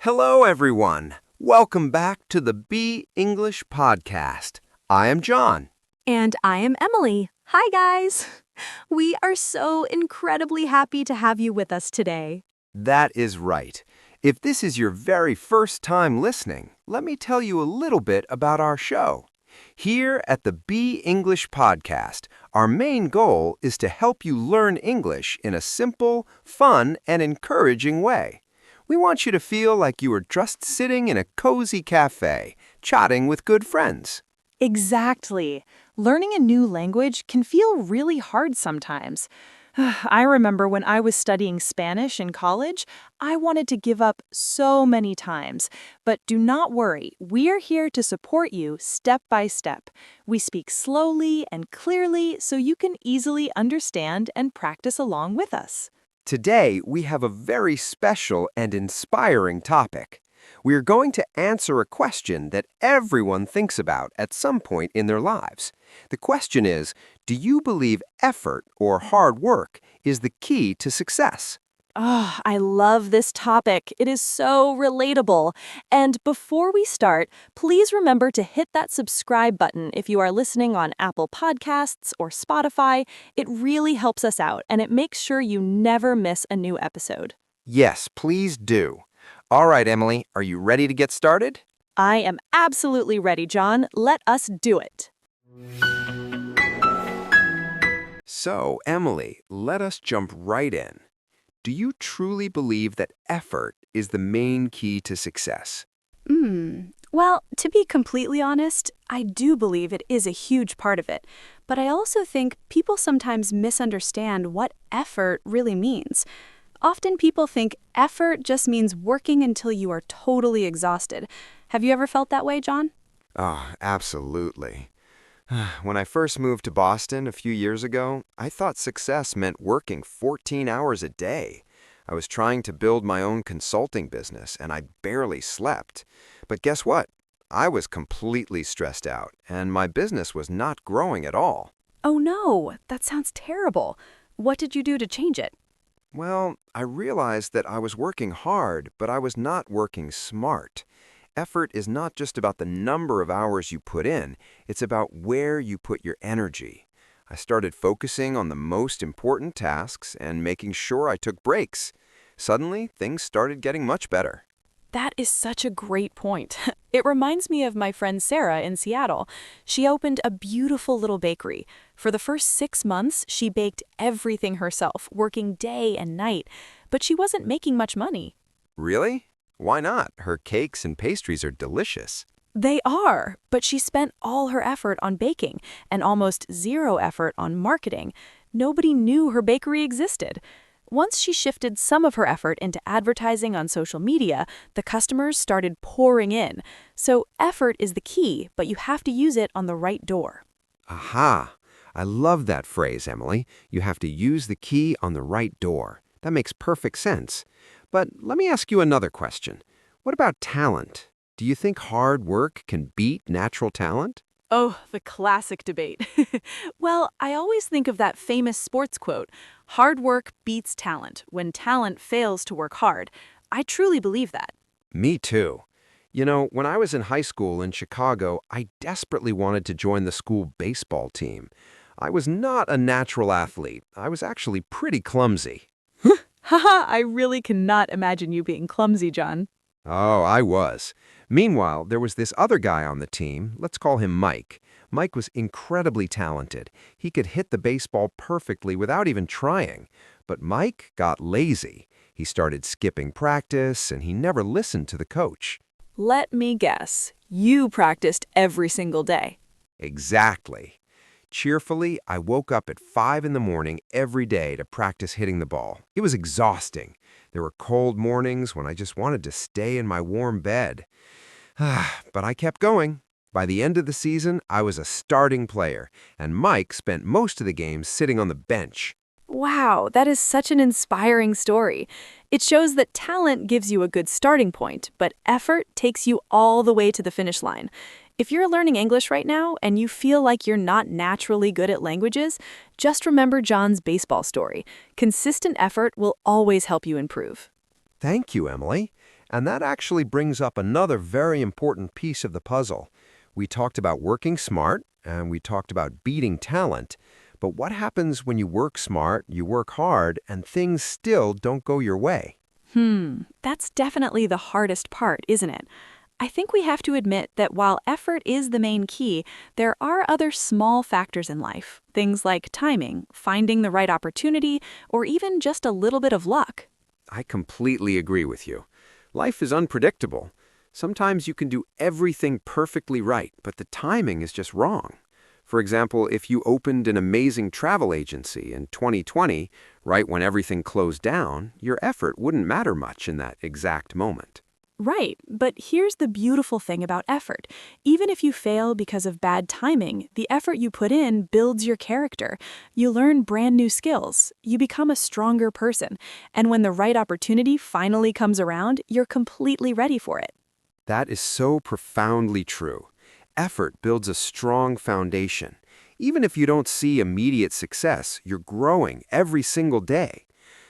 Hello, everyone. Welcome back to the Be English podcast. I am John. And I am Emily. Hi, guys. We are so incredibly happy to have you with us today. That is right. If this is your very first time listening, let me tell you a little bit about our show. Here at the Be English podcast, our main goal is to help you learn English in a simple, fun, and encouraging way. We want you to feel like you are just sitting in a cozy cafe, chatting with good friends. Exactly. Learning a new language can feel really hard sometimes. I remember when I was studying Spanish in college, I wanted to give up so many times. But do not worry, we are here to support you step by step. We speak slowly and clearly so you can easily understand and practice along with us. Today, we have a very special and inspiring topic. We are going to answer a question that everyone thinks about at some point in their lives. The question is, do you believe effort or hard work is the key to success? Oh, I love this topic. It is so relatable. And before we start, please remember to hit that subscribe button if you are listening on Apple Podcasts or Spotify. It really helps us out, and it makes sure you never miss a new episode. Yes, please do. All right, Emily, are you ready to get started? I am absolutely ready, John. Let us do it. So, Emily, let us jump right in. Do you truly believe that effort is the main key to success? Well, to be completely honest, I do believe it is a huge part of it. But I also think people sometimes misunderstand what effort really means. Often people think effort just means working until you are totally exhausted. Have you ever felt that way, John? Oh, absolutely. When I first moved to Boston a few years ago, I thought success meant working 14 hours a day. I was trying to build my own consulting business, and I barely slept. But guess what? I was completely stressed out, and my business was not growing at all. Oh no, that sounds terrible. What did you do to change it? Well, I realized that I was working hard, but I was not working smart. Effort is not just about the number of hours you put in, it's about where you put your energy. I started focusing on the most important tasks and making sure I took breaks. Suddenly, things started getting much better. That is such a great point. It reminds me of my friend Sarah in Seattle. She opened a beautiful little bakery. For the first 6 months, she baked everything herself, working day and night. But she wasn't making much money. Really? Why not? Her cakes and pastries are delicious. They are, but she spent all her effort on baking and almost zero effort on marketing. Nobody knew her bakery existed. Once she shifted some of her effort into advertising on social media, the customers started pouring in. So effort is the key, but you have to use it on the right door. Aha! I love that phrase, Emily. You have to use the key on the right door. That makes perfect sense. But let me ask you another question. What about talent? Do you think hard work can beat natural talent? Oh, the classic debate. Well, I always think of that famous sports quote, hard work beats talent when talent fails to work hard. I truly believe that. Me too. You know, when I was in high school in Chicago, I desperately wanted to join the school baseball team. I was not a natural athlete. I was actually pretty clumsy. Haha, I really cannot imagine you being clumsy, John. Oh, I was. Meanwhile, there was this other guy on the team. Let's call him Mike. Mike was incredibly talented. He could hit the baseball perfectly without even trying. But Mike got lazy. He started skipping practice, and he never listened to the coach. Let me guess. You practiced every single day. Exactly. Cheerfully, I woke up at 5 in the morning every day to practice hitting the ball. It was exhausting. There were cold mornings when I just wanted to stay in my warm bed. But I kept going. By the end of the season, I was a starting player, and Mike spent most of the games sitting on the bench. Wow, that is such an inspiring story. It shows that talent gives you a good starting point, but effort takes you all the way to the finish line. If you're learning English right now and you feel like you're not naturally good at languages, just remember John's baseball story. Consistent effort will always help you improve. Thank you, Emily. And that actually brings up another very important piece of the puzzle. We talked about working smart, and we talked about beating talent. But what happens when you work smart, you work hard, and things still don't go your way? That's definitely the hardest part, isn't it? I think we have to admit that while effort is the main key, there are other small factors in life, things like timing, finding the right opportunity, or even just a little bit of luck. I completely agree with you. Life is unpredictable. Sometimes you can do everything perfectly right, but the timing is just wrong. For example, if you opened an amazing travel agency in 2020, right when everything closed down, your effort wouldn't matter much in that exact moment. Right, but here's the beautiful thing about effort. Even if you fail because of bad timing, the effort you put in builds your character. You learn brand new skills. You become a stronger person. And when the right opportunity finally comes around, you're completely ready for it. That is so profoundly true. Effort builds a strong foundation. Even if you don't see immediate success, you're growing every single day.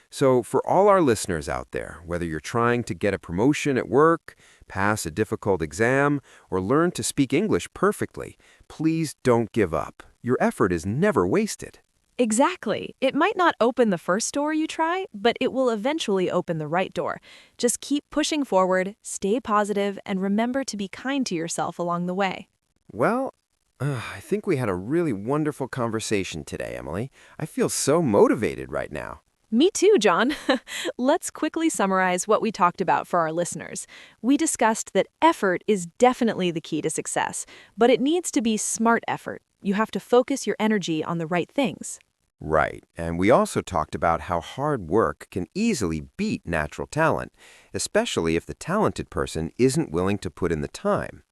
So for all our listeners out there, whether you're trying to get a promotion at work, pass a difficult exam, or learn to speak English perfectly, please don't give up. Your effort is never wasted. Exactly. It might not open the first door you try, but it will eventually open the right door. Just keep pushing forward, stay positive, and remember to be kind to yourself along the way. Well, I think we had a really wonderful conversation today, Emily. I feel so motivated right now. Me too, John. Let's quickly summarize what we talked about for our listeners. We discussed that effort is definitely the key to success, but it needs to be smart effort. You have to focus your energy on the right things. Right, and we also talked about how hard work can easily beat natural talent, especially if the talented person isn't willing to put in the time.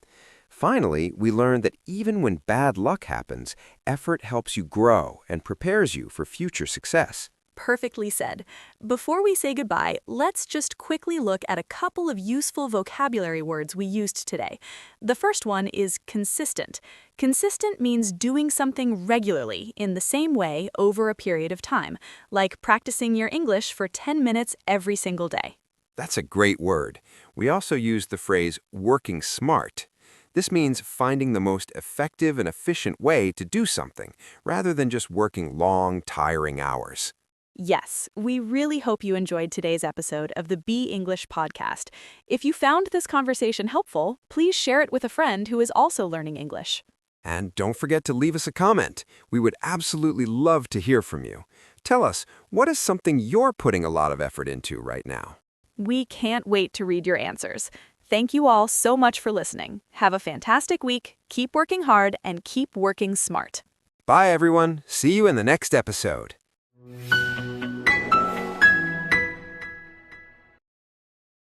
Finally, we learned that even when bad luck happens, effort helps you grow and prepares you for future success. Perfectly said. Before we say goodbye, let's just quickly look at a couple of useful vocabulary words we used today. The first one is consistent. Consistent means doing something regularly in the same way over a period of time, like practicing your English for 10 minutes every single day. That's a great word. We also use the phrase working smart. This means finding the most effective and efficient way to do something, rather than just working long, tiring hours. Yes, we really hope you enjoyed today's episode of the Be English podcast. If you found this conversation helpful, please share it with a friend who is also learning English. And don't forget to leave us a comment. We would absolutely love to hear from you. Tell us, what is something you're putting a lot of effort into right now? We can't wait to read your answers. Thank you all so much for listening. Have a fantastic week, keep working hard, and keep working smart. Bye, everyone. See you in the next episode.